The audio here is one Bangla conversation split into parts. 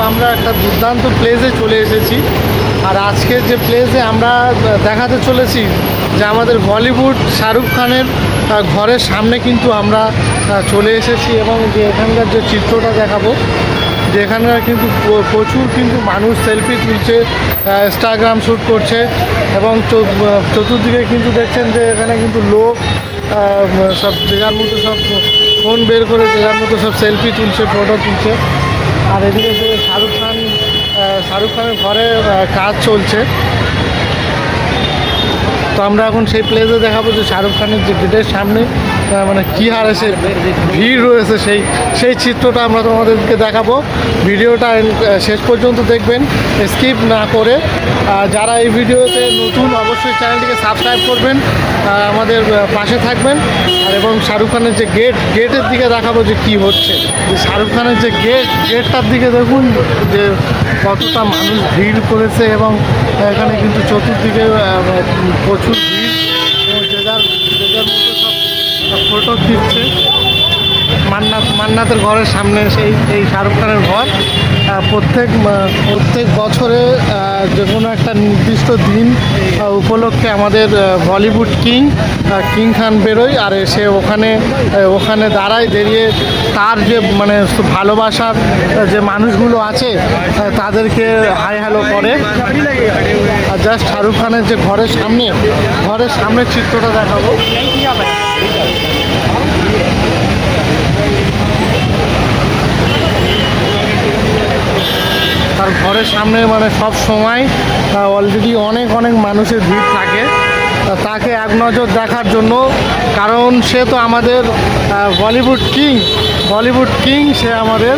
আমরা একটা দুর্দান্ত প্লেসে চলে এসেছি। আর আজকের যে প্লেসে আমরা দেখাতে চলেছি যে আমাদের বলিউড শাহরুখ খানের ঘরের সামনে কিন্তু আমরা চলে এসেছি, এবং যে এখানকার যে চিত্রটা দেখাবো, যে এখানকার কিন্তু প্রচুর কিন্তু মানুষ সেলফি তুলছে, ইনস্টাগ্রাম শ্যুট করছে, এবং চতুর্দিকে কিন্তু দেখছেন যে এখানে কিন্তু লোক সব যে যার মতো সব ফোন বের করে যে যার মতো সব সেলফি তুলছে, ফটো তুলছে। আর এদিকে যে শাহরুখ খানের ঘরে কাজ চলছে। তো আমরা এখন সেই প্লেসে দেখাবো যে শাহরুখ খানের যে গেটের সামনে মানে কী হারে সে ভিড় রয়েছে, সেই চিত্রটা আমরা তোমাদেরকে দেখাবো। ভিডিওটা শেষ পর্যন্ত দেখবেন, স্কিপ না করে। যারা এই ভিডিওতে নতুন অবশ্যই চ্যানেলটিকে সাবস্ক্রাইব করবেন, আমাদের পাশে থাকবেন। আর এবং শাহরুখ খানের যে গেটের দিকে দেখাবো যে কী হচ্ছে, যে শাহরুখ খানের যে গেটটার দিকে দেখুন যে কতটা মানুষ ভিড় করেছে, এবং এখানে কিন্তু চতুর্দিকে প্রচুর ভিড়, এবং যে যার মতো সব ফটো দিচ্ছে। মান্নাতের ঘরের সামনে এই শাহরুখ খানের ঘর। প্রত্যেক বছরে যে কোনো একটা নির্দিষ্ট দিন উপলক্ষে আমাদের বলিউড কিং খান বেরোয়, আর সে ওখানে দাঁড়িয়ে তার যে মানে ভালোবাসার যে মানুষগুলো আছে তাদেরকে হাই হ্যালো করে। আর জাস্ট শাহরুখ খানের যে ঘরের সামনের চিত্রটা দেখাবো। তার ঘরের সামনে মানে সব সময় অলরেডি অনেক মানুষের ভিড় থাকে তাকে এক নজর দেখার জন্য, কারণ সে তো আমাদের বলিউড কিং সে আমাদের।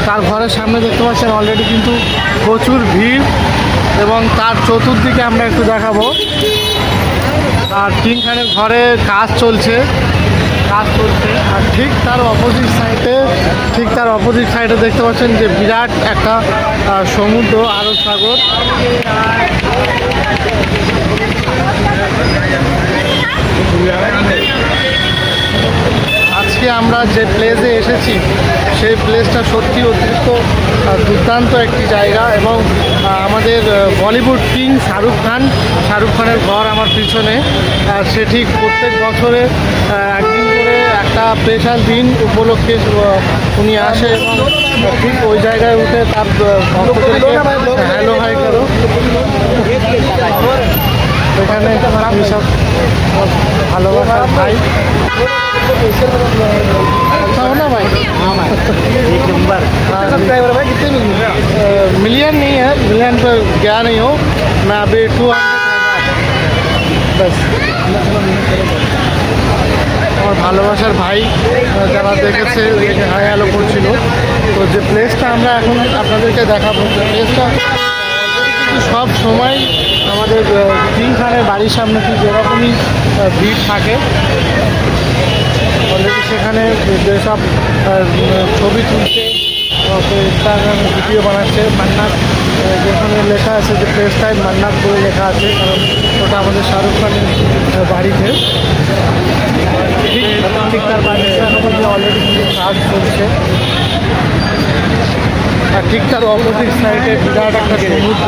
তার ঘরের সামনে দেখতে পাচ্ছেন অলরেডি কিন্তু প্রচুর ভিড়, এবং তার চতুর্দিকে আমরা একটু দেখাবো। আর কিং খানের ঘরে কাজ চলছে। আর ঠিক তার অপোজিট সাইডে দেখতে পাচ্ছেন যে বিরাট একটা সমুদ্র, আরব সাগর। আজকে আমরা যে প্লেসে এসেছি সেই প্লেসটা সত্যি অতিরিক্ত দুর্দান্ত একটি জায়গা, এবং আমাদের বলিউড কিং শাহরুখ খানের ঘর আমার পিছনে। সে ঠিক প্রত্যেক বছরে একদিন করে একটা স্পেশাল দিন উপলক্ষে উনি আসে, এবং ঠিক ওই জায়গায় উঠে তার ভক্তদেরকে হ্যালো হাই করো। এখানে সব ভালোবাসার ভাই ना भाई। हाँ भाई, एक नंबर। सब्सक्राइबर भाई कितने मिलियन नहीं है, मिलियन पर गया नहीं हो मैं अभी 200,000 बस। আমার ভালোবাসার ভাই যারা দেখেছে হাই হ্যালো করছিল। তো যে প্লেসটা আমরা এখন আপনাদেরকে দেখাবো, প্লেসটা সব সময় আমাদের কিং খানের বাড়ির সামনে ঠিক এরকমই ভিড় থাকে। অলরেডি সেখানে যেসব ছবি তুলছে, ইনস্টাগ্রামে ভিডিও বানাচ্ছে, মান্নাত যেখানে লেখা আছে যে প্লেস টাইম মান্নাত বলে লেখা আছে, কারণ ওটা আমাদের শাহরুখ খানের বাড়িতে। ঠিক তার বাড়ির সামনে অলরেডি কিন্তু কাজ চলছে। আর ঠিক তার অপোজিট সাইডে বিরাট একটা সমুদ্র।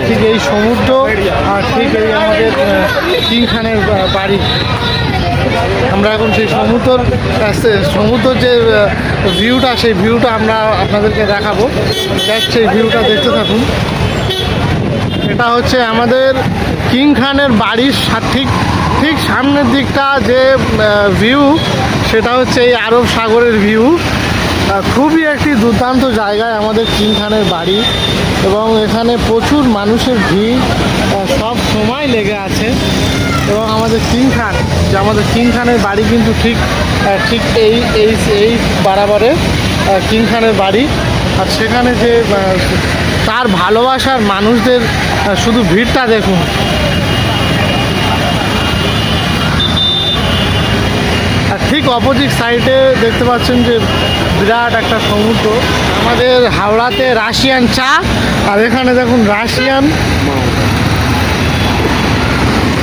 ঠিক এই সমুদ্র, আর ঠিক এই আমাদের কিং খানের বাড়ি। আমরা এখন সেই সমুদ্র যে ভিউটা, সেই ভিউটা আমরা আপনাদেরকে দেখাবো। জাস্ট সেই ভিউটা দেখতে থাকুন। এটা হচ্ছে আমাদের কিং খানের বাড়ির ঠিক সামনের দিকটা যে ভিউ, সেটা হচ্ছে এই আরব সাগরের ভিউ। খুবই একটি দুর্দান্ত জায়গায় আমাদের কিং খানের বাড়ি, এবং এখানে প্রচুর মানুষের ভিড় সব সময় লেগে আছে। এবং আমাদের কিং খানের বাড়ি কিন্তু ঠিক এই বারাবারে কিং খানের বাড়ি। আর সেখানে যে তার ভালোবাসার মানুষদের শুধু ভিড়টা দেখুন। আর ঠিক অপোজিট সাইডে দেখতে পাচ্ছেন যে বিরাট একটা সমুদ্র। আমাদের হাওড়াতে রাশিয়ান চা, আর এখানে দেখুন রাশিয়ান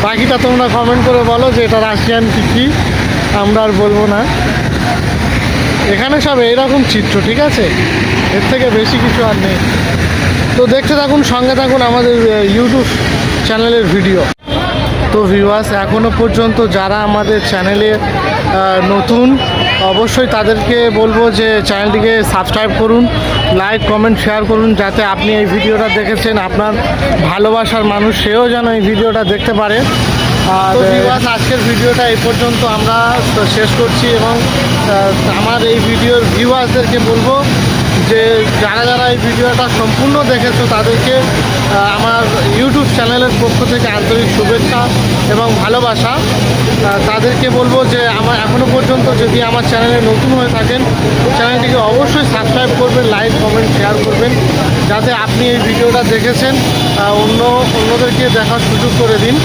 বাকিটা তোমরা কমেন্ট করে বলো যে এটা রাশিয়ান টিকি, আমরা আর বলবো না। এখানে সব এইরকম চিত্র, ঠিক আছে, এর থেকে বেশি কিছু আর নেই। তো দেখতে থাকুন, সঙ্গে থাকুন আমাদের ইউটিউব চ্যানেলের ভিডিও। তো ভিউয়ার্স, এখনও পর্যন্ত যারা আমাদের চ্যানেলে নতুন, অবশ্যই তাদেরকে বলবো যে চ্যানেলটিকে সাবস্ক্রাইব করুন, লাইক কমেন্ট শেয়ার করুন, যাতে আপনি এই ভিডিওটা দেখেছেন আপনার ভালোবাসার মানুষ সেও যেন এই ভিডিওটা দেখতে পারে। আর ভিউয়ার্স, আজকের ভিডিওটা এই পর্যন্ত আমরা শেষ করছি, এবং আমার এই ভিডিওর ভিউয়ার্সদেরকে বলবো যে যারা যারা এই ভিডিওটা সম্পূর্ণ দেখেছো তাদেরকে আমার ইউটিউব চ্যানেলের পক্ষ থেকে আন্তরিক শুভেচ্ছা এবং ভালোবাসা। তাদেরকে বলবো যে আমার এখনও পর্যন্ত যদি আমার চ্যানেলে নতুন হয়ে থাকেন, চ্যানেলটিকে অবশ্যই সাবস্ক্রাইব করবেন, লাইক কমেন্ট শেয়ার করবেন, যাতে আপনি এই ভিডিওটা দেখেছেন অন্যদেরকে দেখার সুযোগ করে দিন।